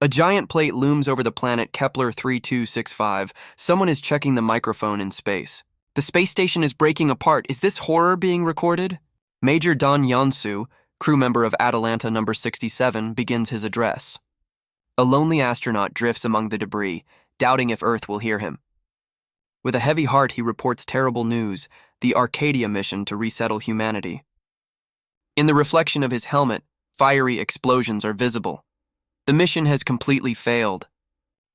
A giant plate looms over the planet Kepler 3265. Someone is checking the microphone in space. The space station is breaking apart. Is this horror being recorded? Major Dong Youngsoo, crew member of Atalante number 67, begins his address. A lonely astronaut drifts among the debris, doubting if Earth will hear him. With a heavy heart, he reports terrible news: the Arcadia mission to resettle humanity. In the reflection of his helmet, fiery explosions are visible. The mission has completely failed.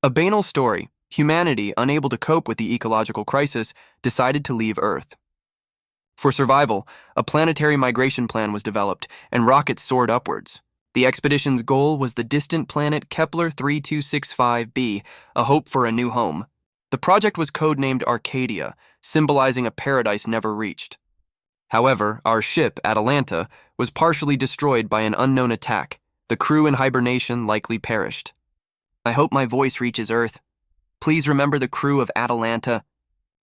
A banal story: humanity, unable to cope with the ecological crisis, decided to leave Earth. For survival, a planetary migration plan was developed, and rockets soared upwards. The expedition's goal was the distant planet Kepler 3265b, a hope for a new home. The project was codenamed Arcadia, symbolizing a paradise never reached. However, our ship, Atalante, was partially destroyed by an unknown attack. The crew in hibernation likely perished. I hope my voice reaches Earth. Please remember the crew of Atalante.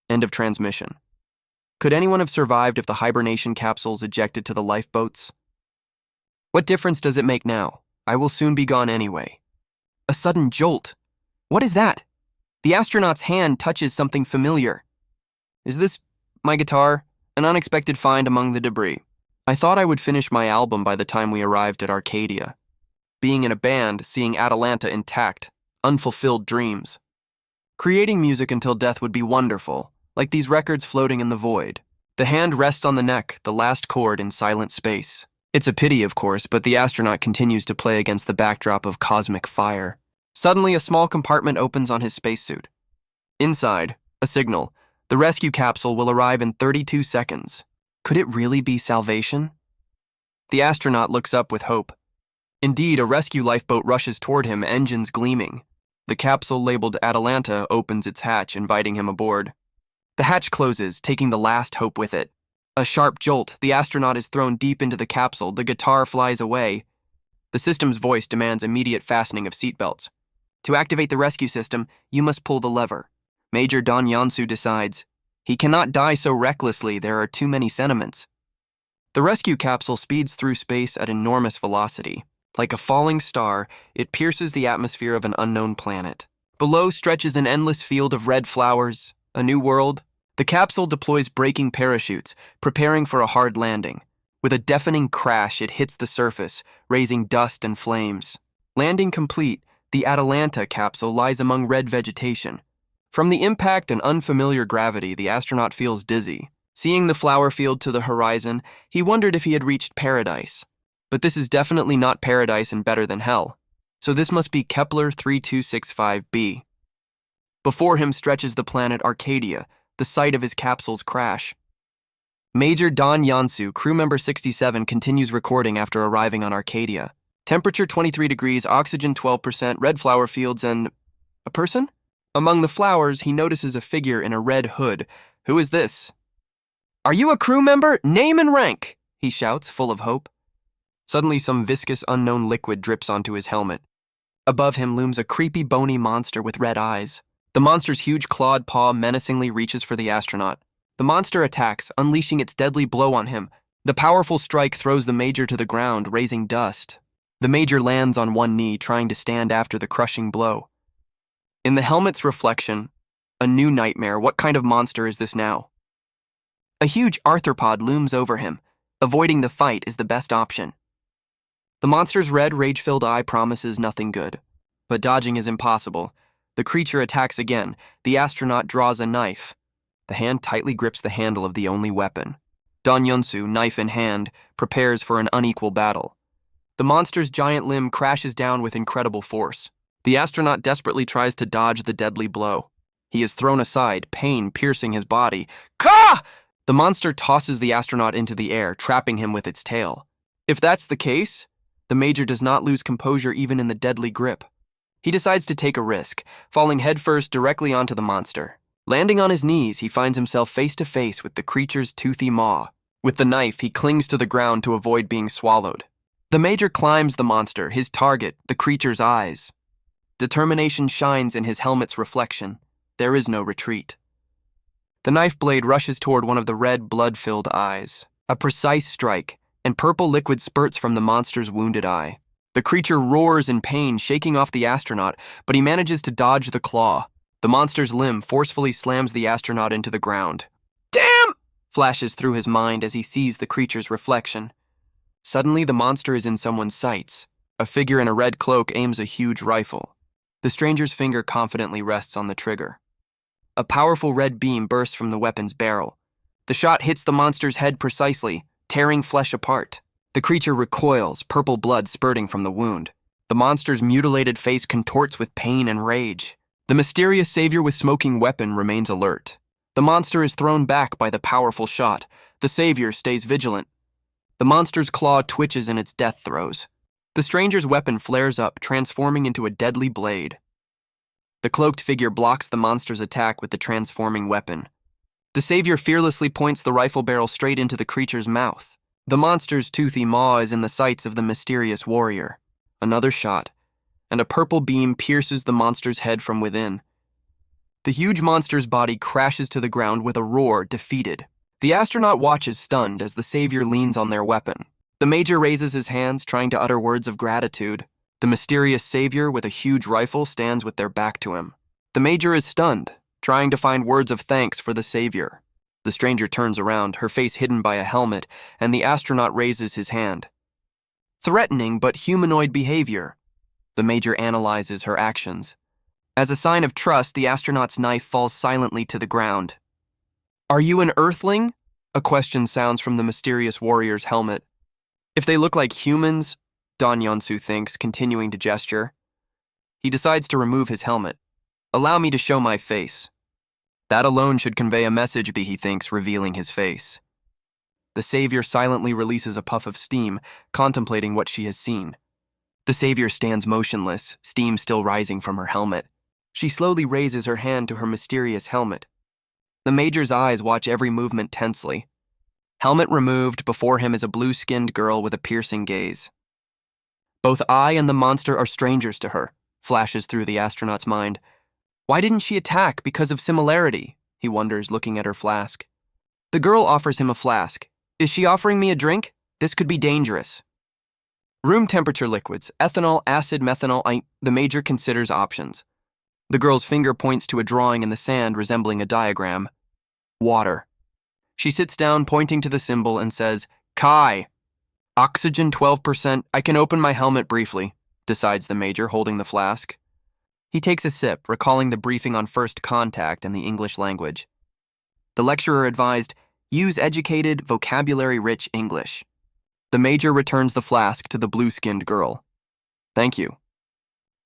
End of transmission. Could anyone have survived if the hibernation capsules ejected to the lifeboats? What difference does it make now? I will soon be gone anyway. A sudden jolt. What is that? The astronaut's hand touches something familiar. Is this my guitar? An unexpected find among the debris. I thought I would finish my album by the time we arrived at Arcadia. Being in a band, seeing Atalante intact, unfulfilled dreams. Creating music until death would be wonderful, like these records floating in the void. The hand rests on the neck, the last chord in silent space. It's a pity, of course, but the astronaut continues to play against the backdrop of cosmic fire. Suddenly, a small compartment opens on his spacesuit. Inside, a signal. The rescue capsule will arrive in 32 seconds. Could it really be salvation? The astronaut looks up with hope. Indeed, a rescue lifeboat rushes toward him, engines gleaming. The capsule labeled Atalante opens its hatch, inviting him aboard. The hatch closes, taking the last hope with it. A sharp jolt, the astronaut is thrown deep into the capsule, the guitar flies away. The system's voice demands immediate fastening of seatbelts. To activate the rescue system, you must pull the lever. Major Dong Youngsoo decides. He cannot die so recklessly, there are too many sentiments. The rescue capsule speeds through space at enormous velocity. Like a falling star, it pierces the atmosphere of an unknown planet. Below stretches an endless field of red flowers, a new world. The capsule deploys braking parachutes, preparing for a hard landing. With a deafening crash, it hits the surface, raising dust and flames. Landing complete, the Atalante capsule lies among red vegetation. From the impact and unfamiliar gravity, the astronaut feels dizzy. Seeing the flower field to the horizon, he wondered if he had reached paradise. But this is definitely not paradise and better than hell. So this must be Kepler 3265b. Before him stretches the planet Arcadia, the site of his capsule's crash. Major Dong Youngsoo, crew member 67, continues recording after arriving on Arcadia. Temperature 23 degrees, oxygen 12%, red flower fields, and... a person? Among the flowers, he notices a figure in a red hood. Who is this? Are you a crew member? Name and rank, he shouts, full of hope. Suddenly, some viscous unknown liquid drips onto his helmet. Above him looms a creepy, bony monster with red eyes. The monster's huge clawed paw menacingly reaches for the astronaut. The monster attacks, unleashing its deadly blow on him. The powerful strike throws the Major to the ground, raising dust. The Major lands on one knee, trying to stand after the crushing blow. In the helmet's reflection, a new nightmare. What kind of monster is this now? A huge arthropod looms over him. Avoiding the fight is the best option. The monster's red, rage-filled eye promises nothing good. But dodging is impossible. The creature attacks again. The astronaut draws a knife. The hand tightly grips the handle of the only weapon. Dong Youngsoo, knife in hand, prepares for an unequal battle. The monster's giant limb crashes down with incredible force. The astronaut desperately tries to dodge the deadly blow. He is thrown aside, pain piercing his body. Ka! The monster tosses the astronaut into the air, trapping him with its tail. If that's the case, the Major does not lose composure even in the deadly grip. He decides to take a risk, falling headfirst directly onto the monster. Landing on his knees, he finds himself face to face with the creature's toothy maw. With the knife, he clings to the ground to avoid being swallowed. The Major climbs the monster, his target, the creature's eyes. Determination shines in his helmet's reflection. There is no retreat. The knife blade rushes toward one of the red, blood-filled eyes. A precise strike, and purple liquid spurts from the monster's wounded eye. The creature roars in pain, shaking off the astronaut, but he manages to dodge the claw. The monster's limb forcefully slams the astronaut into the ground. "Damn!" flashes through his mind as he sees the creature's reflection. Suddenly, the monster is in someone's sights. A figure in a red cloak aims a huge rifle. The stranger's finger confidently rests on the trigger. A powerful red beam bursts from the weapon's barrel. The shot hits the monster's head precisely, tearing flesh apart. The creature recoils, purple blood spurting from the wound. The monster's mutilated face contorts with pain and rage. The mysterious savior with smoking weapon remains alert. The monster is thrown back by the powerful shot. The savior stays vigilant. The monster's claw twitches in its death throes. The stranger's weapon flares up, transforming into a deadly blade. The cloaked figure blocks the monster's attack with the transforming weapon. The savior fearlessly points the rifle barrel straight into the creature's mouth. The monster's toothy maw is in the sights of the mysterious warrior. Another shot, and a purple beam pierces the monster's head from within. The huge monster's body crashes to the ground with a roar, defeated. The astronaut watches stunned as the savior leans on their weapon. The major raises his hands, trying to utter words of gratitude. The mysterious savior with a huge rifle stands with their back to him. The major is stunned, trying to find words of thanks for the savior. The stranger turns around, her face hidden by a helmet, and the astronaut raises his hand. Threatening but humanoid behavior. The major analyzes her actions. As a sign of trust, the astronaut's knife falls silently to the ground. "Are you an Earthling?" A question sounds from the mysterious warrior's helmet. "If they look like humans," Dong Youngsoo thinks, continuing to gesture. He decides to remove his helmet. "Allow me to show my face." That alone should convey a message, he thinks, revealing his face. The savior silently releases a puff of steam, contemplating what she has seen. The savior stands motionless, steam still rising from her helmet. She slowly raises her hand to her mysterious helmet. The major's eyes watch every movement tensely. Helmet removed, before him is a blue-skinned girl with a piercing gaze. Both I and the monster are strangers to her, flashes through the astronaut's mind. Why didn't she attack? Because of similarity, he wonders, looking at her flask. The girl offers him a flask. Is she offering me a drink? This could be dangerous. Room temperature liquids, ethanol, acid, methanol, the major considers options. The girl's finger points to a drawing in the sand resembling a diagram. Water. She sits down, pointing to the symbol, and says, Kai. Oxygen 12%. I can open my helmet briefly, decides the major, holding the flask. He takes a sip, recalling the briefing on first contact and the English language. The lecturer advised, use educated, vocabulary-rich English. The major returns the flask to the blue-skinned girl. Thank you.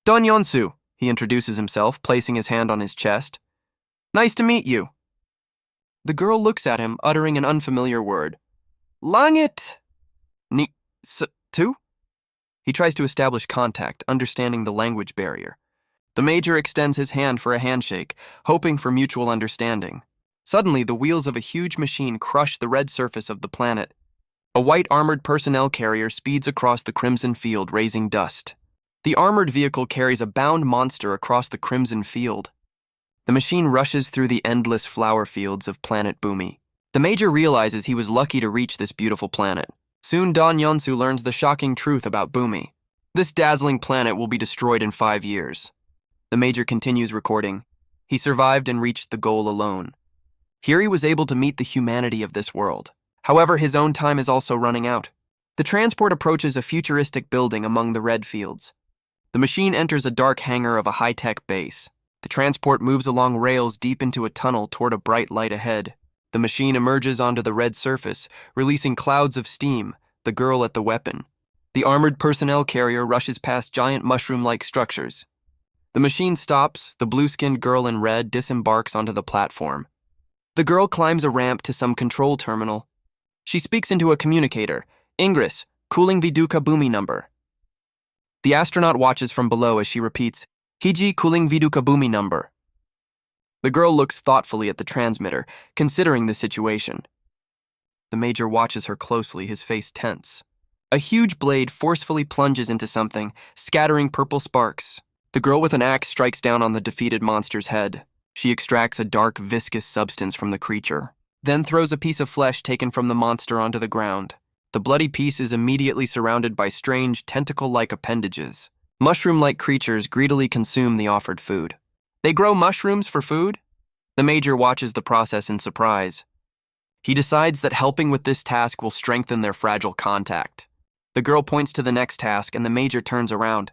Dong Youngsoo, he introduces himself, placing his hand on his chest. Nice to meet you. The girl looks at him, uttering an unfamiliar word. Langit. Tu? He tries to establish contact, understanding the language barrier. The major extends his hand for a handshake, hoping for mutual understanding. Suddenly, the wheels of a huge machine crush the red surface of the planet. A white armored personnel carrier speeds across the crimson field, raising dust. The armored vehicle carries a bound monster across the crimson field. The machine rushes through the endless flower fields of planet Bumi. The major realizes he was lucky to reach this beautiful planet. Soon, Dong Youngsoo learns the shocking truth about Bumi. This dazzling planet will be destroyed in 5 years. The major continues recording. He survived and reached the goal alone. Here he was able to meet the humanity of this world. However, his own time is also running out. The transport approaches a futuristic building among the red fields. The machine enters a dark hangar of a high-tech base. The transport moves along rails deep into a tunnel toward a bright light ahead. The machine emerges onto the red surface, releasing clouds of steam, the girl at the weapon. The armored personnel carrier rushes past giant mushroom-like structures. The machine stops, the blue-skinned girl in red disembarks onto the platform. The girl climbs a ramp to some control terminal. She speaks into a communicator. Ingress, cooling Viduka Bumi number. The astronaut watches from below as she repeats, Hiji cooling Viduka Bumi number. The girl looks thoughtfully at the transmitter, considering the situation. The major watches her closely, his face tense. A huge blade forcefully plunges into something, scattering purple sparks. The girl with an axe strikes down on the defeated monster's head. She extracts a dark, viscous substance from the creature, then throws a piece of flesh taken from the monster onto the ground. The bloody piece is immediately surrounded by strange, tentacle-like appendages. Mushroom-like creatures greedily consume the offered food. They grow mushrooms for food? The Major watches the process in surprise. He decides that helping with this task will strengthen their fragile contact. The girl points to the next task, and the Major turns around.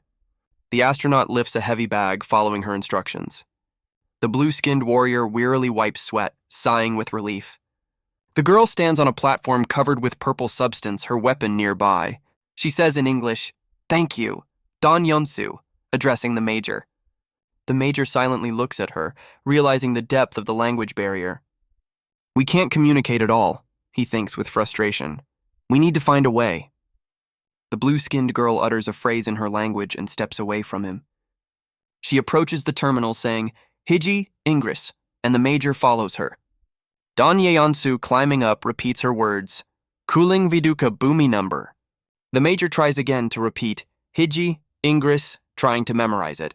The astronaut lifts a heavy bag, following her instructions. The blue-skinned warrior wearily wipes sweat, sighing with relief. The girl stands on a platform covered with purple substance, her weapon nearby. She says in English, "Thank you, Dong Youngsoo," addressing the Major. The Major silently looks at her, realizing the depth of the language barrier. "We can't communicate at all," he thinks with frustration. "We need to find a way." The blue-skinned girl utters a phrase in her language and steps away from him. She approaches the terminal saying, "Hiji, Ingris," and the Major follows her. Dong Youngsoo, climbing up, repeats her words, "Kuling viduka boomi number." The Major tries again to repeat, "Hiji, Ingris," trying to memorize it.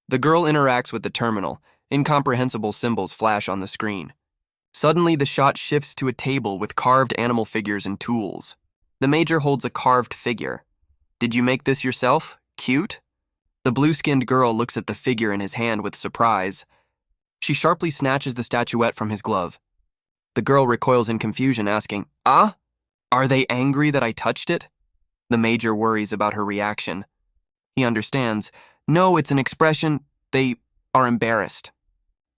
The girl interacts with the terminal. Incomprehensible symbols flash on the screen. Suddenly, the shot shifts to a table with carved animal figures and tools. The Major holds a carved figure. "Did you make this yourself? Cute?" The blue-skinned girl looks at the figure in his hand with surprise. She sharply snatches the statuette from his glove. The girl recoils in confusion, asking, "Ah? Are they angry that I touched it?" The Major worries about her reaction. He understands. No, it's an expression. They are embarrassed.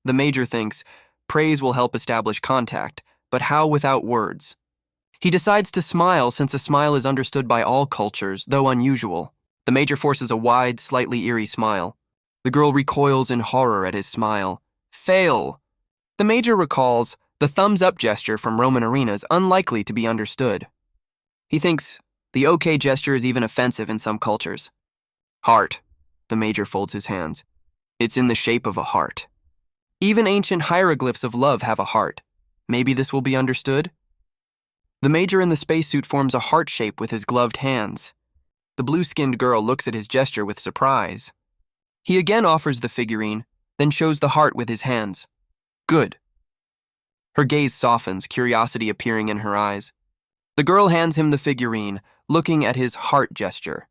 The Major thinks, praise will help establish contact, but how without words? He decides to smile, since a smile is understood by all cultures, though unusual. The Major forces a wide, slightly eerie smile. The girl recoils in horror at his smile. Fail! The Major recalls the thumbs-up gesture from Roman arenas, unlikely to be understood. He thinks the OK gesture is even offensive in some cultures. Heart. The Major folds his hands. It's in the shape of a heart. Even ancient hieroglyphs of love have a heart. Maybe this will be understood? The Major in the spacesuit forms a heart shape with his gloved hands. The blue-skinned girl looks at his gesture with surprise. He again offers the figurine, then shows the heart with his hands. Good. Her gaze softens, curiosity appearing in her eyes. The girl hands him the figurine, looking at his heart gesture.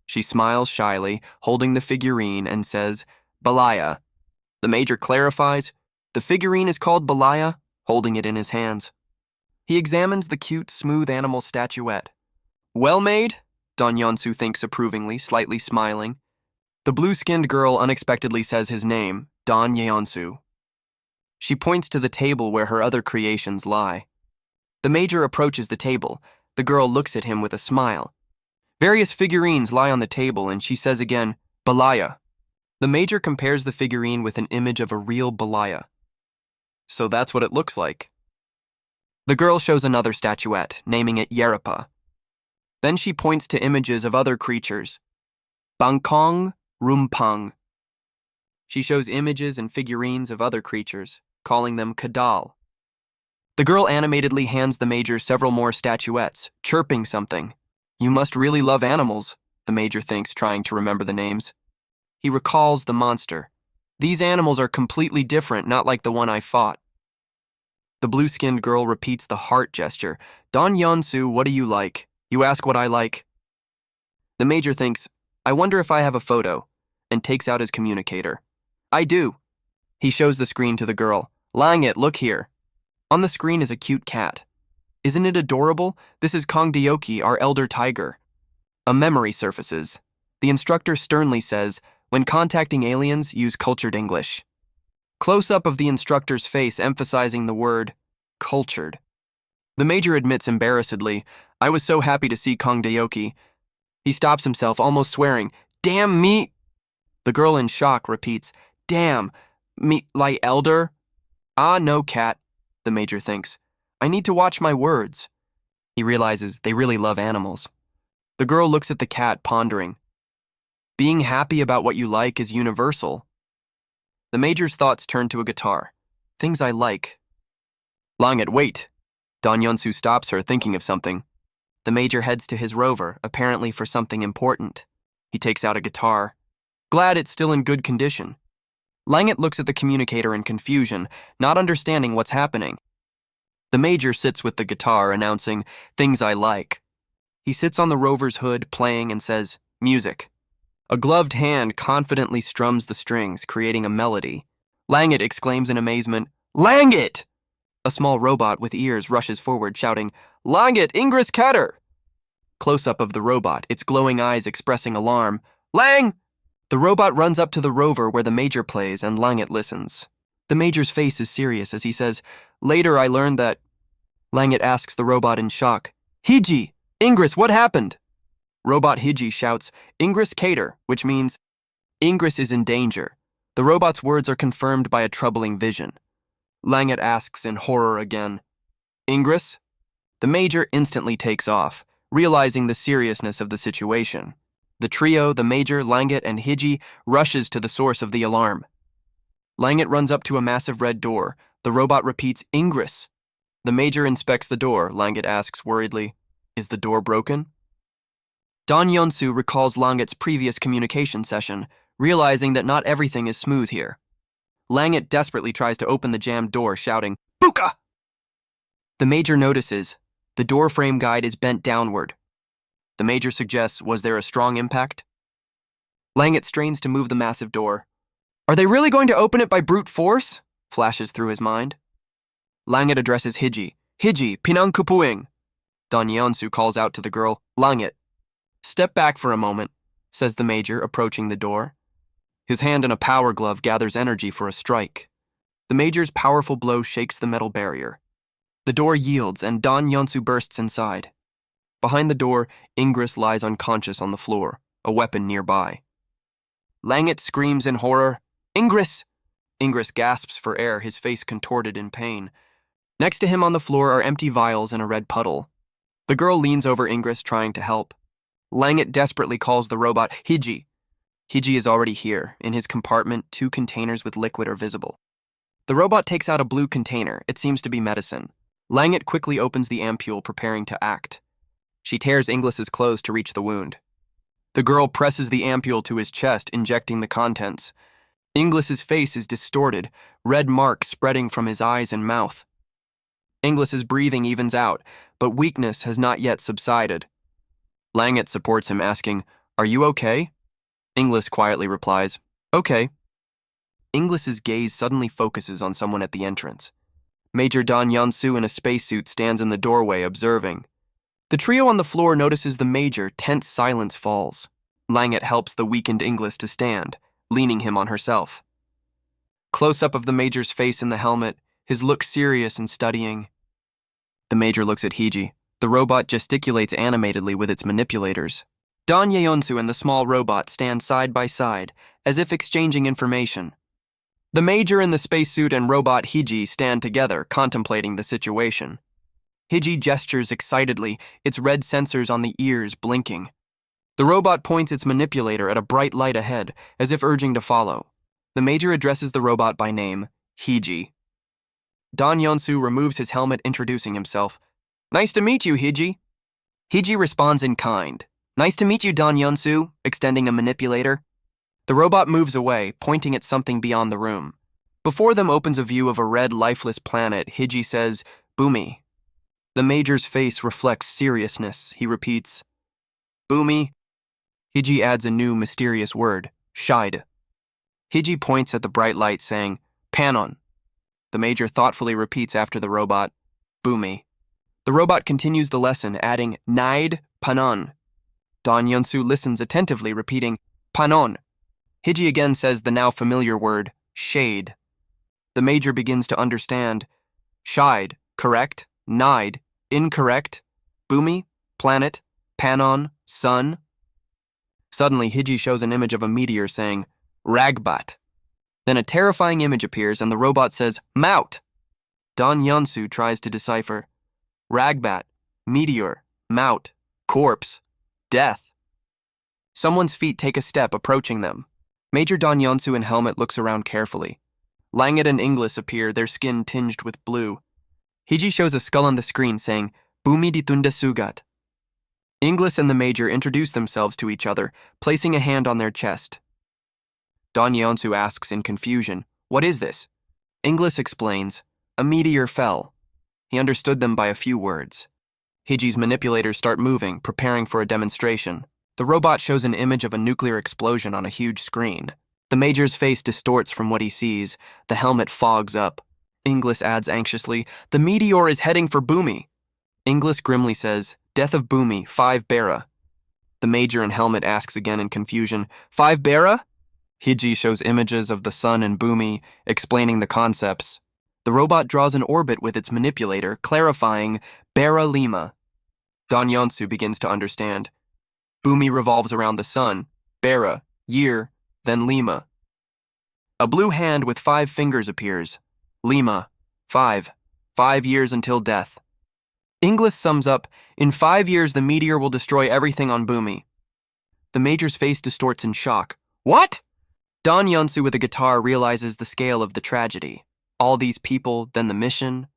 She smiles shyly, holding the figurine, and says, Balaya. The Major clarifies, the figurine is called Balaya, holding it in his hands. He examines the cute, smooth animal statuette. Well made, Dong Youngsoo thinks approvingly, slightly smiling. The blue-skinned girl unexpectedly says his name, Dong Youngsoo. She points to the table where her other creations lie. The Major approaches the table. The girl looks at him with a smile. Various figurines lie on the table, and she says again, Balaya. The Major compares the figurine with an image of a real Balaya. So that's what it looks like. The girl shows another statuette, naming it Yerapa. Then she points to images of other creatures. Bangkong, Rumpang. She shows images and figurines of other creatures, calling them Kadal. The girl animatedly hands the Major several more statuettes, chirping something. You must really love animals, the Major thinks, trying to remember the names. He recalls the monster. These animals are completely different, not like the one I fought. The blue-skinned girl repeats the heart gesture. Dong Youngsoo, what do you like? You ask what I like. The Major thinks, I wonder if I have a photo, and takes out his communicator. I do. He shows the screen to the girl. Langit, look here. On the screen is a cute cat. Isn't it adorable? This is Kongdeoki, our elder tiger. A memory surfaces. The instructor sternly says, when contacting aliens, use cultured English. Close-up of the instructor's face emphasizing the word, cultured. The Major admits embarrassedly, I was so happy to see Kongdeoki. He stops himself, almost swearing, Damn me! The girl in shock repeats, Damn, me, like elder? Ah, no, cat, the Major thinks. I need to watch my words. He realizes they really love animals. The girl looks at the cat, pondering. Being happy about what you like is universal. The Major's thoughts turn to a guitar. Things I like. Langit, wait. Dong Youngsoo stops her, thinking of something. The Major heads to his rover, apparently for something important. He takes out a guitar. Glad it's still in good condition. Langit looks at the communicator in confusion, not understanding what's happening. The major sits with the guitar, announcing, "Things I like." He sits on the rover's hood, playing, and says, "Music." A gloved hand confidently strums the strings, creating a melody. Langit exclaims in amazement, "Langit!" A small robot with ears rushes forward, shouting, "Langit, Ingress Ketter!" Close-up of the robot, its glowing eyes expressing alarm. "Lang!" The robot runs up to the rover where the major plays, and Langit listens. The major's face is serious as he says, "Later I learned that..." Langit asks the robot in shock, "Hiji! Ingress, what happened?" Robot Hiji shouts, "Ingress Cater," which means, Ingress is in danger. The robot's words are confirmed by a troubling vision. Langit asks in horror again, "Ingress?" The major instantly takes off, realizing the seriousness of the situation. The trio, the major, Langit, and Hiji, rushes to the source of the alarm. Langit runs up to a massive red door. The robot repeats, "Ingress." The major inspects the door. Langit asks worriedly, "Is the door broken?" Dong Youngsoo recalls Langit's previous communication session, realizing that not everything is smooth here. Langit desperately tries to open the jammed door, shouting, "Buka!" The major notices the door frame guide is bent downward. The major suggests, was there a strong impact? Langit strains to move the massive door. "Are they really going to open it by brute force?" flashes through his mind. Langit addresses Hiji. "Hiji, pinang kupuing." Dong Youngsoo calls out to the girl, "Langit." "Step back for a moment," says the major, approaching the door. His hand in a power glove gathers energy for a strike. The major's powerful blow shakes the metal barrier. The door yields, and Dong Youngsoo bursts inside. Behind the door, Ingress lies unconscious on the floor, a weapon nearby. Langit screams in horror, "Ingress!" Ingress gasps for air, his face contorted in pain. Next to him on the floor are empty vials and a red puddle. The girl leans over Ingress, trying to help. Langit desperately calls the robot, "Hiji." Hiji is already here. In his compartment, 2 containers with liquid are visible. The robot takes out a blue container. It seems to be medicine. Langit quickly opens the ampule, preparing to act. She tears Ingress's clothes to reach the wound. The girl presses the ampule to his chest, injecting the contents. Ingress's face is distorted, red marks spreading from his eyes and mouth. Ingress's breathing evens out, but weakness has not yet subsided. Langit supports him, asking, "Are you okay?" Ingress quietly replies, "Okay." Ingress's gaze suddenly focuses on someone at the entrance. Major Dong Youngsoo in a spacesuit stands in the doorway, observing. The trio on the floor notices the major. Tense silence falls. Langit helps the weakened Ingress to stand, leaning him on herself. Close-up of the major's face in the helmet, his look serious and studying. The major looks at Hiji. The robot gesticulates animatedly with its manipulators. Dong Youngsoo and the small robot stand side by side, as if exchanging information. The major in the spacesuit and robot Hiji stand together, contemplating the situation. Hiji gestures excitedly, its red sensors on the ears blinking. The robot points its manipulator at a bright light ahead, as if urging to follow. The major addresses the robot by name, Hiji. Dong Youngsoo removes his helmet, introducing himself. "Nice to meet you, Hiji." Hiji responds in kind. "Nice to meet you, Dong Youngsoo," extending a manipulator. The robot moves away, pointing at something beyond the room. Before them opens a view of a red, lifeless planet. Hiji says, "Boomy." The major's face reflects seriousness. He repeats, "Boomy." Hiji adds a new, mysterious word, "Shide." Hiji points at the bright light, saying, "Panon." The major thoughtfully repeats after the robot, "Boomy." The robot continues the lesson, adding, "Nide, Panon." Dong Youngsoo listens attentively, repeating, "Panon." Hiji again says the now familiar word, "shade." The major begins to understand. Shide, correct. Nide, incorrect. Boomy, planet. Panon, sun. Suddenly, Hiji shows an image of a meteor saying, "Ragbat." Then a terrifying image appears and the robot says, "Mout." Dong Youngsoo tries to decipher. Ragbat, meteor, mout, corpse, death. Someone's feet take a step, approaching them. Major Dong Youngsoo in helmet looks around carefully. Langit and Ingress appear, their skin tinged with blue. Hiji shows a skull on the screen saying, "Bumi ditunda sugat." Ingress and the major introduce themselves to each other, placing a hand on their chest. Dong Youngsoo asks in confusion, "What is this?" Ingress explains, "A meteor fell." He understood them by a few words. Hiji's manipulators start moving, preparing for a demonstration. The robot shows an image of a nuclear explosion on a huge screen. The Major's face distorts from what he sees. The helmet fogs up. Inglis adds anxiously, "The meteor is heading for Boomy." Inglis grimly says, "Death of Boomy, 5 Bera." The Major in helmet asks again in confusion, "5 Bera?" Hiji shows images of the sun and Boomy, explaining the concepts. The robot draws an orbit with its manipulator, clarifying, "Bera Lima." Dong Youngsoo begins to understand. Boomy revolves around the sun, Bera, year, then Lima. A blue hand with 5 fingers appears. Lima, 5. 5 years until death. Inglis sums up, "In 5 years the meteor will destroy everything on Boomy." The Major's face distorts in shock. "What?" Dong Youngsoo with a guitar realizes the scale of the tragedy. All these people, then the mission.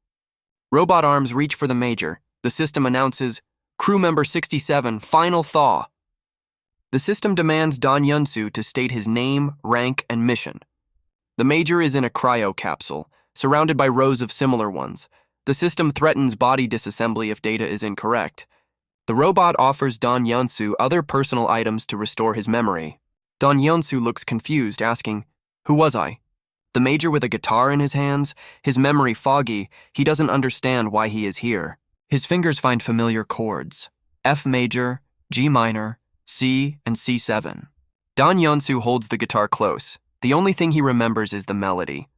Robot arms reach for the Major. The system announces, "Crew member 67, final thaw." The system demands Dong Youngsoo to state his name, rank, and mission. The Major is in a cryo capsule, surrounded by rows of similar ones. The system threatens body disassembly if data is incorrect. The robot offers Dong Youngsoo other personal items to restore his memory. Dong Youngsoo looks confused, asking, "Who was I?" The Major with a guitar in his hands, his memory foggy, he doesn't understand why he is here. His fingers find familiar chords, F major, G minor, C, and C7. Dong Youngsoo holds the guitar close. The only thing he remembers is the melody.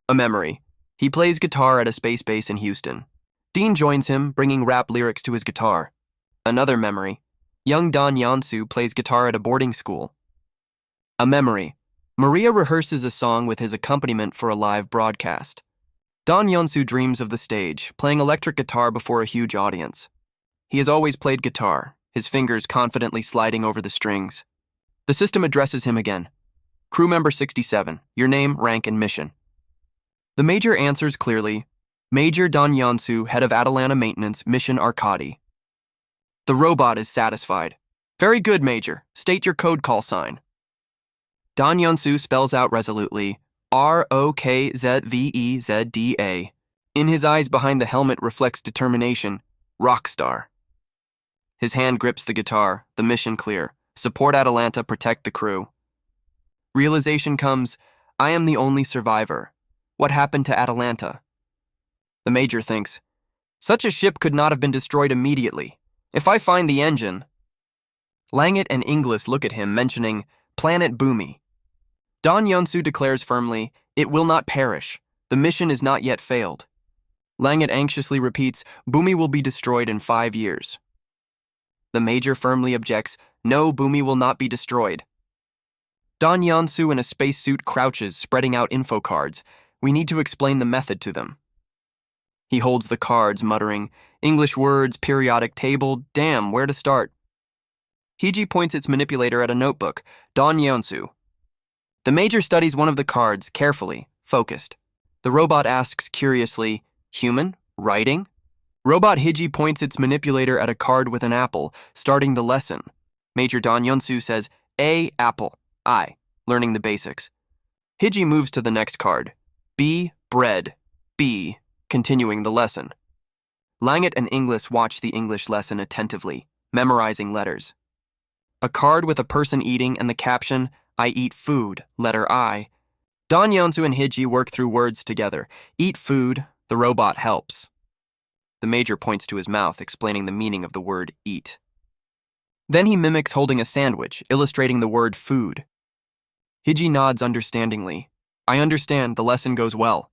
A memory. He plays guitar at a space base in Houston. Dean joins him, bringing rap lyrics to his guitar. Another memory. Young Dong Youngsoo plays guitar at a boarding school. A memory. Maria rehearses a song with his accompaniment for a live broadcast. Dong Youngsoo dreams of the stage, playing electric guitar before a huge audience. He has always played guitar, his fingers confidently sliding over the strings. The system addresses him again. "Crew member 67, your name, rank, and mission." The Major answers clearly, "Major Dong Youngsoo, head of Atalante maintenance, mission Arcadia." The robot is satisfied. "Very good, Major. State your code call sign." Dong Youngsoo spells out resolutely, "ROKZVEZDA." In his eyes behind the helmet reflects determination, rock star. His hand grips the guitar, the mission clear. Support Atalante, protect the crew. Realization comes, I am the only survivor. What happened to Atalante? The Major thinks, such a ship could not have been destroyed immediately. If I find the engine... Langit and Inglis look at him, mentioning Planet Boomy. Dong Youngsoo declares firmly, it will not perish. The mission is not yet failed. Langit anxiously repeats, Boomy will be destroyed in 5 years. The Major firmly objects, no, Boomy will not be destroyed. Dong Youngsoo in a spacesuit crouches, spreading out info cards. We need to explain the method to them. He holds the cards, muttering, English words, periodic table, damn, where to start? Hiji points its manipulator at a notebook, Dong Youngsoo. The Major studies one of the cards, carefully, focused. The robot asks curiously, human? Writing? Robot Hiji points its manipulator at a card with an apple, starting the lesson. Major Dong Youngsoo says, A, apple, I, learning the basics. Hiji moves to the next card. B, bread, B, continuing the lesson. Langit and Inglis watch the English lesson attentively, memorizing letters. A card with a person eating and the caption, I eat food, letter I. Dong Youngsoo and Hiji work through words together. Eat food, the robot helps. The Major points to his mouth, explaining the meaning of the word eat. Then he mimics holding a sandwich, illustrating the word food. Hiji nods understandingly. I understand, the lesson goes well.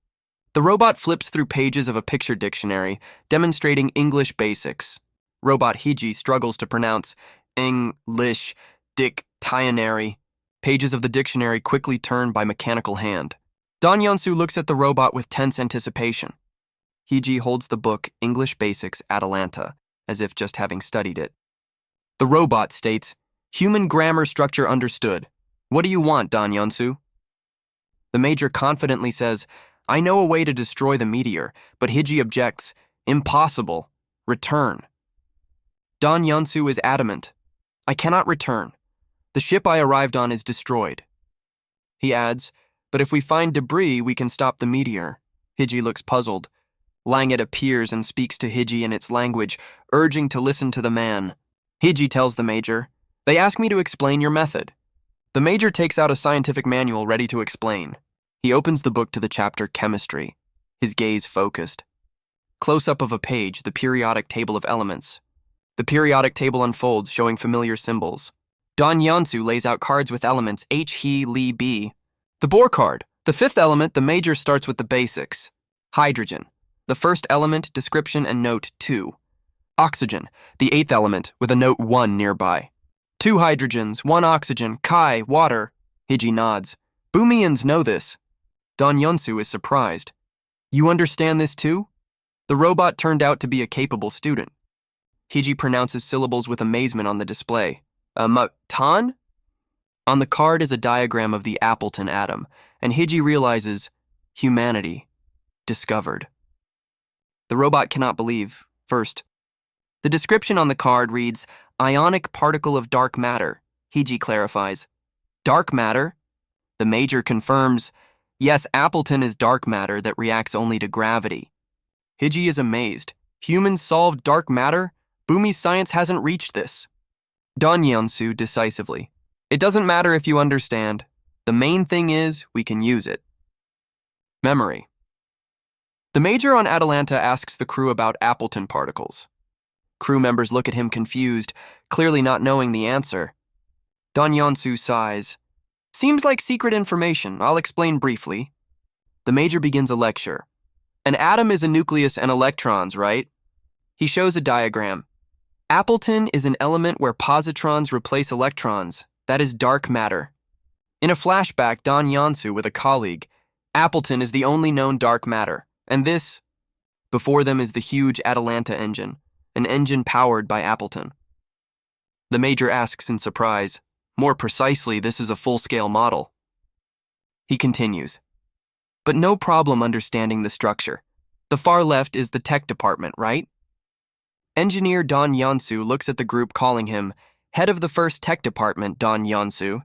The robot flips through pages of a picture dictionary, demonstrating English basics. Robot Hiji struggles to pronounce English dictionary. Pages of the dictionary quickly turn by mechanical hand. Dong Youngsoo looks at the robot with tense anticipation. Hiji holds the book English Basics Atalante, as if just having studied it. The robot states, Human grammar structure understood. What do you want, Dong Youngsoo? The Major confidently says, I know a way to destroy the meteor, but Hiji objects, Impossible. Return. Dong Youngsoo is adamant. I cannot return. The ship I arrived on is destroyed. He adds, but if we find debris, we can stop the meteor. Hiji looks puzzled. Langet appears and speaks to Hiji in its language, urging to listen to the man. Hiji tells the Major, "They ask me to explain your method." The Major takes out a scientific manual ready to explain. He opens the book to the chapter Chemistry, his gaze focused. Close-up of a page, the periodic table of elements. The periodic table unfolds, showing familiar symbols. Dong Youngsoo lays out cards with elements H, He, Li, B. The Bohr card, the fifth element, the Major starts with the basics. Hydrogen, the first element, description and note 2. Oxygen, the eighth element, with a note 1 nearby. 2 hydrogens, 1 oxygen, Kai, water. Hiji nods. Boomians know this. Dong Youngsoo is surprised. You understand this too? The robot turned out to be a capable student. Hiji pronounces syllables with amazement on the display. Tan? On the card is a diagram of the Appleton atom, and Hiji realizes humanity discovered. The robot cannot believe. First, the description on the card reads, ionic particle of dark matter. Hiji clarifies, dark matter? The Major confirms, yes, Appleton is dark matter that reacts only to gravity. Hiji is amazed. Humans solved dark matter? Boomi's science hasn't reached this. Dong Youngsoo decisively. It doesn't matter if you understand. The main thing is we can use it. Memory. The Major on Atalante asks the crew about Appleton particles. Crew members look at him confused, clearly not knowing the answer. Dong Youngsoo sighs. Seems like secret information. I'll explain briefly. The Major begins a lecture. An atom is a nucleus and electrons, right? He shows a diagram. Appleton is an element where positrons replace electrons. That is dark matter. In a flashback, Dong Youngsoo with a colleague, Appleton is the only known dark matter, and this, before them is the huge Atalante engine, an engine powered by Appleton. The Major asks in surprise, more precisely, this is a full-scale model. He continues, but no problem understanding the structure. The far left is the tech department, right? Engineer Dong Youngsoo looks at the group calling him head of the first tech department, Dong Youngsoo.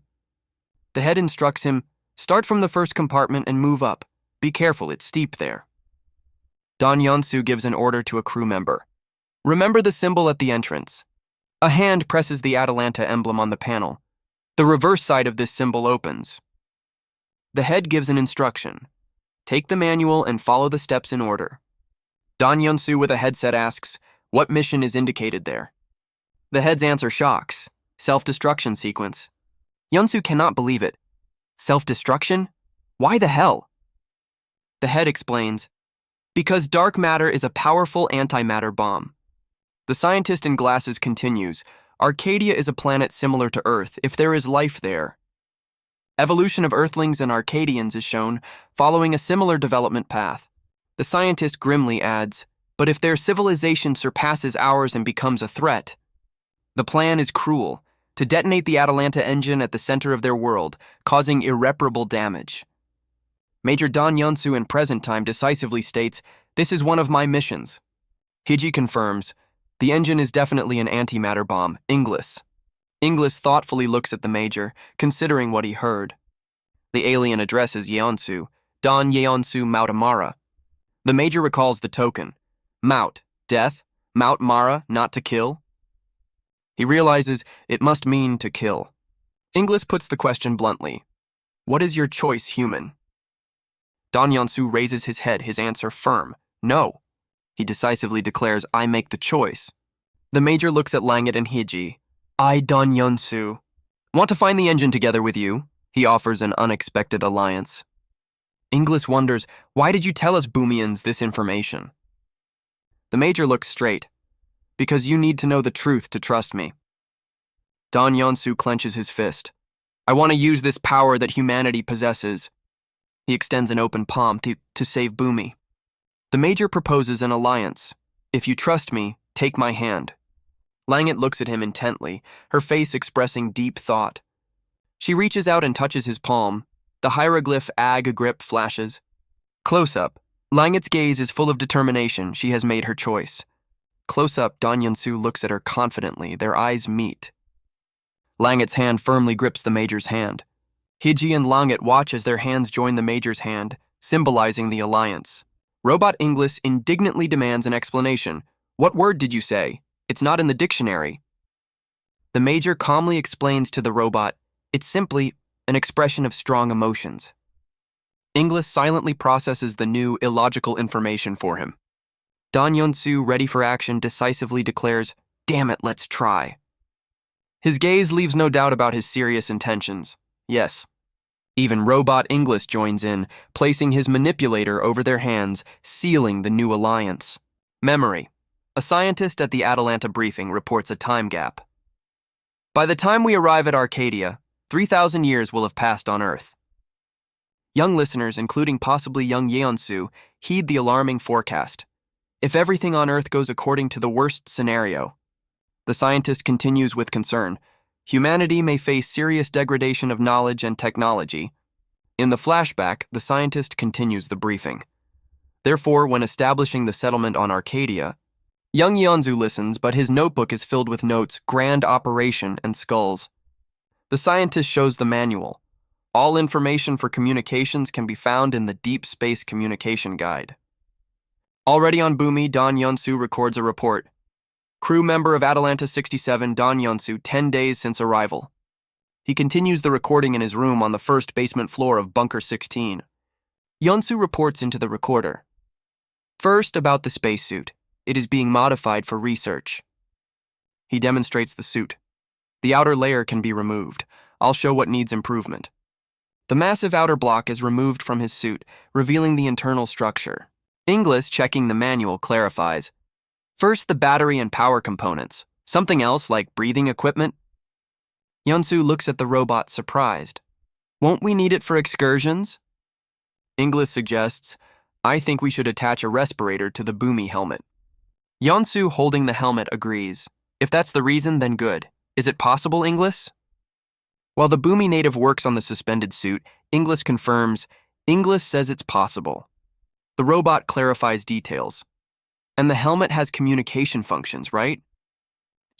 The head instructs him, start from the first compartment and move up. Be careful, it's steep there. Dong Youngsoo gives an order to a crew member. Remember the symbol at the entrance. A hand presses the Atalante emblem on the panel. The reverse side of this symbol opens. The head gives an instruction. Take the manual and follow the steps in order. Dong Youngsoo with a headset asks, what mission is indicated there? The head's answer shocks. Self-destruction sequence. Youngsoo cannot believe it. Self-destruction? Why the hell? The head explains, because dark matter is a powerful antimatter bomb. The scientist in glasses continues, Arcadia is a planet similar to Earth if there is life there. Evolution of Earthlings and Arcadians is shown, following a similar development path. The scientist grimly adds, but if their civilization surpasses ours and becomes a threat, the plan is cruel, to detonate the Atalante engine at the center of their world, causing irreparable damage. Major Dong Youngsoo in present time decisively states, this is one of my missions. Hiji confirms, the engine is definitely an antimatter bomb, Inglis. Inglis thoughtfully looks at the Major, considering what he heard. The alien addresses Youngsoo, Dong Youngsoo Mautamara. The Major recalls the token. Maut, death, Maut Mara, not to kill. He realizes it must mean to kill. Inglis puts the question bluntly. What is your choice, human? Dong Youngsoo raises his head, his answer firm. No. He decisively declares, I make the choice. The Major looks at Langet and Hiji. I, Dong Youngsoo, want to find the engine together with you. He offers an unexpected alliance. Inglis wonders, why did you tell us Boomians this information? The Major looks straight. Because you need to know the truth to trust me. Dong Youngsoo clenches his fist. I want to use this power that humanity possesses. He extends an open palm to save Boomy. The Major proposes an alliance. If you trust me, take my hand. Langet looks at him intently, her face expressing deep thought. She reaches out and touches his palm. The hieroglyph Ag grip flashes. Close up. Langet's gaze is full of determination. She has made her choice. Close up, Dong Youngsoo looks at her confidently. Their eyes meet. Langet's hand firmly grips the Major's hand. Hiji and Langet watch as their hands join the Major's hand, symbolizing the alliance. Robot Inglis indignantly demands an explanation. What word did you say? It's not in the dictionary. The Major calmly explains to the robot, it's simply an expression of strong emotions. Inglis silently processes the new, illogical information for him. Dong Youngsoo, ready for action, decisively declares, damn it, let's try. His gaze leaves no doubt about his serious intentions. Yes. Even Robot Inglis joins in, placing his manipulator over their hands, sealing the new alliance. Memory. A scientist at the Atalante briefing reports a time gap. By the time we arrive at Arcadia, 3,000 years will have passed on Earth. Young listeners, including possibly young Youngsoo, heed the alarming forecast. If everything on Earth goes according to the worst scenario, the scientist continues with concern, humanity may face serious degradation of knowledge and technology. In the flashback, the scientist continues the briefing. Therefore, when establishing the settlement on Arcadia, young Youngsoo listens, but his notebook is filled with notes, grand operation, and skulls. The scientist shows the manual. All information for communications can be found in the Deep Space Communication Guide. Already on Bumi, Dong Youngsoo records a report. Crew member of Atalante 67, Dong Youngsoo, 10 days since arrival. He continues the recording in his room on the first basement floor of Bunker 16. Youngsoo reports into the recorder. First, about the spacesuit. It is being modified for research. He demonstrates the suit. The outer layer can be removed. I'll show what needs improvement. The massive outer block is removed from his suit, revealing the internal structure. Inglis, checking the manual, clarifies. First, the battery and power components. Something else, like breathing equipment? Youngsoo looks at the robot, surprised. Won't we need it for excursions? Inglis suggests, I think we should attach a respirator to the Bumi helmet. Youngsoo, holding the helmet, agrees. If that's the reason, then good. Is it possible, Inglis? While the Bumi native works on the suspended suit, Inglis confirms, Inglis says it's possible. The robot clarifies details. And the helmet has communication functions, right?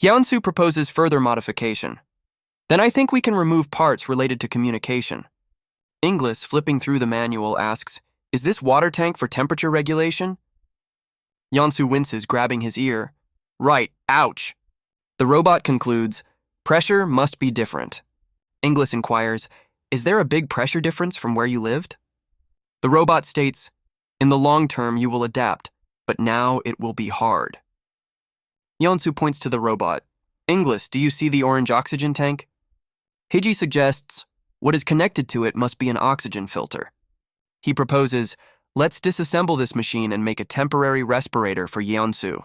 Youngsoo proposes further modification. Then I think we can remove parts related to communication. Inglis, flipping through the manual, asks, is this water tank for temperature regulation? Youngsoo winces, grabbing his ear. Right, ouch. The robot concludes, pressure must be different. Inglis inquires, is there a big pressure difference from where you lived? The robot states, in the long term you will adapt, but now it will be hard. Youngsoo points to the robot. Inglis, do you see the orange oxygen tank? Hiji suggests, what is connected to it must be an oxygen filter. He proposes, let's disassemble this machine and make a temporary respirator for Youngsoo.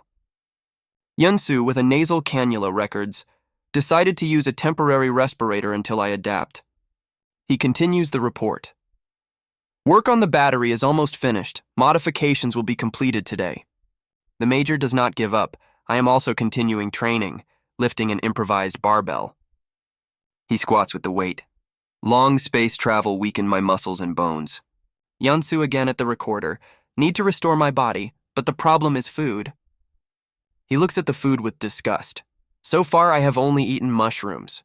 Youngsoo, with a nasal cannula, records, decided to use a temporary respirator until I adapt. He continues the report. Work on the battery is almost finished. Modifications will be completed today. The Major does not give up. I am also continuing training, lifting an improvised barbell. He squats with the weight. Long space travel weakened my muscles and bones. Youngsoo again at the recorder. Need to restore my body, but the problem is food. He looks at the food with disgust. So far, I have only eaten mushrooms.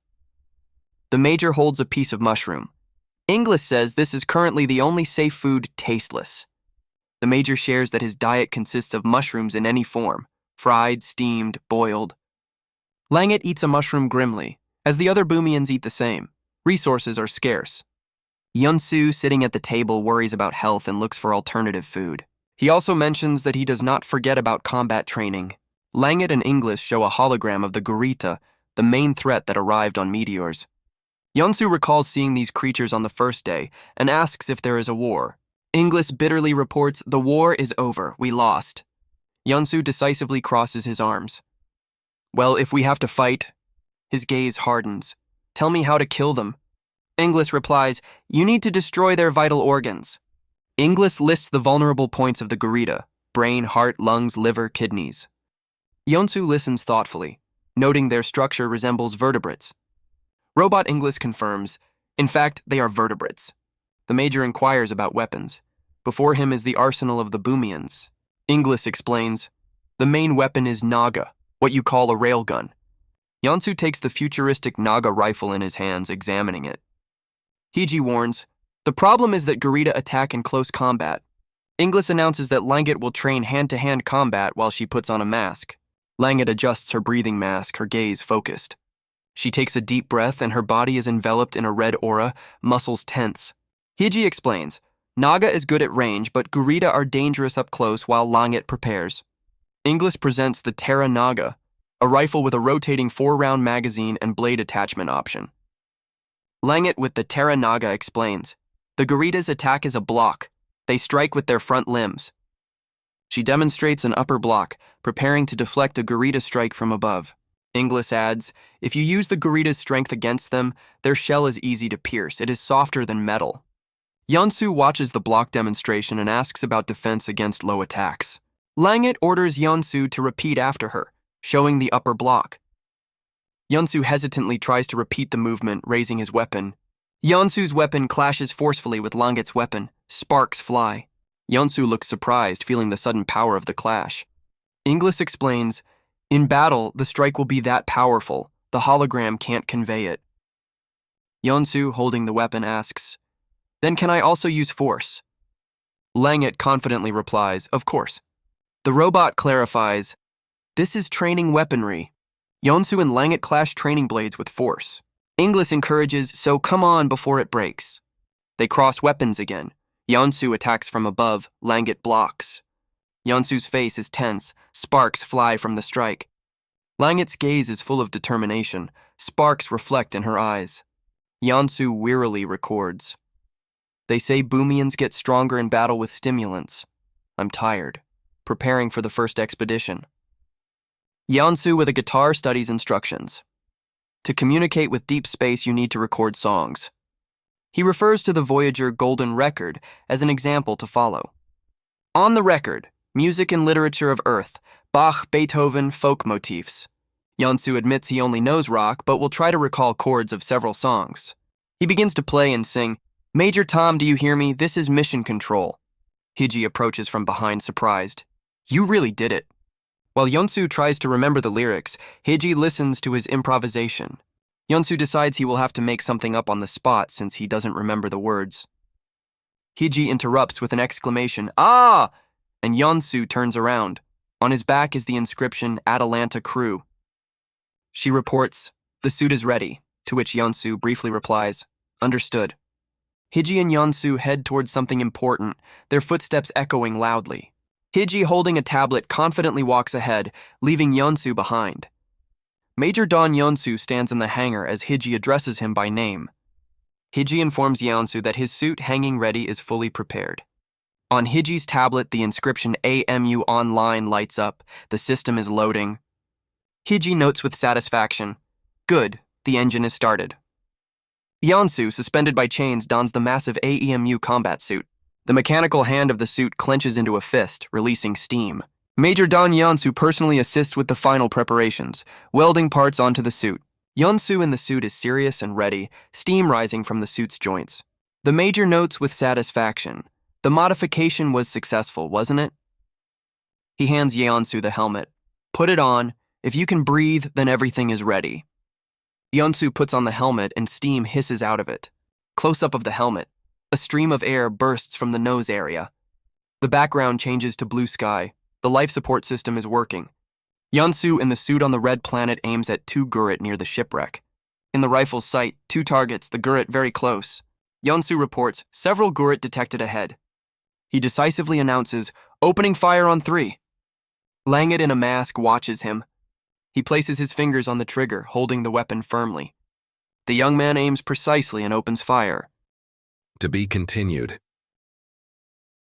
The Major holds a piece of mushroom. Inglis says this is currently the only safe food, tasteless. The Major shares that his diet consists of mushrooms in any form, fried, steamed, boiled. Langet eats a mushroom grimly, as the other Boomians eat the same. Resources are scarce. Youngsoo, sitting at the table, worries about health and looks for alternative food. He also mentions that he does not forget about combat training. Langet and Inglis show a hologram of the Gurita, the main threat that arrived on meteors. Youngsoo recalls seeing these creatures on the first day and asks if there is a war. Inglis bitterly reports, the war is over, we lost. Youngsoo decisively crosses his arms. Well, if we have to fight, his gaze hardens. Tell me how to kill them. Inglis replies, you need to destroy their vital organs. Inglis lists the vulnerable points of the Gurita, brain, heart, lungs, liver, kidneys. Youngsoo listens thoughtfully, noting their structure resembles vertebrates. Robot Inglis confirms, in fact, they are vertebrates. The Major inquires about weapons. Before him is the arsenal of the Boomians. Inglis explains, the main weapon is Naga, what you call a railgun. Youngsoo takes the futuristic Naga rifle in his hands, examining it. Hiji warns, the problem is that Gurita attack in close combat. Inglis announces that Langet will train hand-to-hand combat while she puts on a mask. Langet adjusts her breathing mask, her gaze focused. She takes a deep breath and her body is enveloped in a red aura, muscles tense. Hiji explains, Naga is good at range, but Gurita are dangerous up close while Langet prepares. Inglis presents the Terra Naga, a rifle with a rotating 4-round magazine and blade attachment option. Langet with the Terra Naga explains, the Guritas attack as a block. They strike with their front limbs. She demonstrates an upper block, preparing to deflect a Gurita strike from above. Inglis adds, if you use the Gurita's strength against them, their shell is easy to pierce. It is softer than metal. Youngsoo watches the block demonstration and asks about defense against low attacks. Langet orders Youngsoo to repeat after her, showing the upper block. Youngsoo hesitantly tries to repeat the movement, raising his weapon. Yongsoo's weapon clashes forcefully with Langet's weapon. Sparks fly. Youngsoo looks surprised, feeling the sudden power of the clash. Inglis explains, in battle, the strike will be that powerful. The hologram can't convey it. Youngsoo, holding the weapon, asks, then can I also use force? Langet confidently replies, of course. The robot clarifies, this is training weaponry. Youngsoo and Langet clash training blades with force. Inglis encourages, so come on before it breaks. They cross weapons again. Youngsoo attacks from above, Langet blocks. Yongsoo's face is tense, sparks fly from the strike. Langet's gaze is full of determination, sparks reflect in her eyes. Youngsoo wearily records. They say Boomians get stronger in battle with stimulants. I'm tired, preparing for the first expedition. Youngsoo with a guitar studies instructions. To communicate with deep space, you need to record songs. He refers to the Voyager Golden Record as an example to follow. On the record, music and literature of Earth, Bach, Beethoven, folk motifs. Youngsoo admits he only knows rock, but will try to recall chords of several songs. He begins to play and sing, Major Tom, do you hear me? This is Mission Control. Hiji approaches from behind, surprised. You really did it. While Youngsoo tries to remember the lyrics, Hiji listens to his improvisation. Youngsoo decides he will have to make something up on the spot since he doesn't remember the words. Hiji interrupts with an exclamation, Ah! And Youngsoo turns around. On his back is the inscription, Atalante Crew. She reports, the suit is ready, to which Youngsoo briefly replies, Understood. Hiji and Youngsoo head towards something important, their footsteps echoing loudly. Hiji, holding a tablet, confidently walks ahead, leaving Youngsoo behind. Major Dong Youngsoo stands in the hangar as Hiji addresses him by name. Hiji informs Youngsoo that his suit hanging ready is fully prepared. On Hiji's tablet, the inscription AMU Online lights up. The system is loading. Hiji notes with satisfaction, Good, the engine is started. Youngsoo, suspended by chains, dons the massive AEMU combat suit. The mechanical hand of the suit clenches into a fist, releasing steam. Major Dong Youngsoo personally assists with the final preparations, welding parts onto the suit. Youngsoo in the suit is serious and ready, steam rising from the suit's joints. The Major notes with satisfaction. The modification was successful, wasn't it? He hands Youngsoo the helmet. Put it on. If you can breathe, then everything is ready. Youngsoo puts on the helmet and steam hisses out of it. Close-up of the helmet. A stream of air bursts from the nose area. The background changes to blue sky. The life support system is working. Youngsoo in the suit on the red planet aims at 2 Gurrit near the shipwreck. In the rifle's sight, 2 targets, the Gurrit very close. Youngsoo reports, several Gurrit detected ahead. He decisively announces, opening fire on 3. Langet in a mask watches him. He places his fingers on the trigger, holding the weapon firmly. The young man aims precisely and opens fire. To be continued.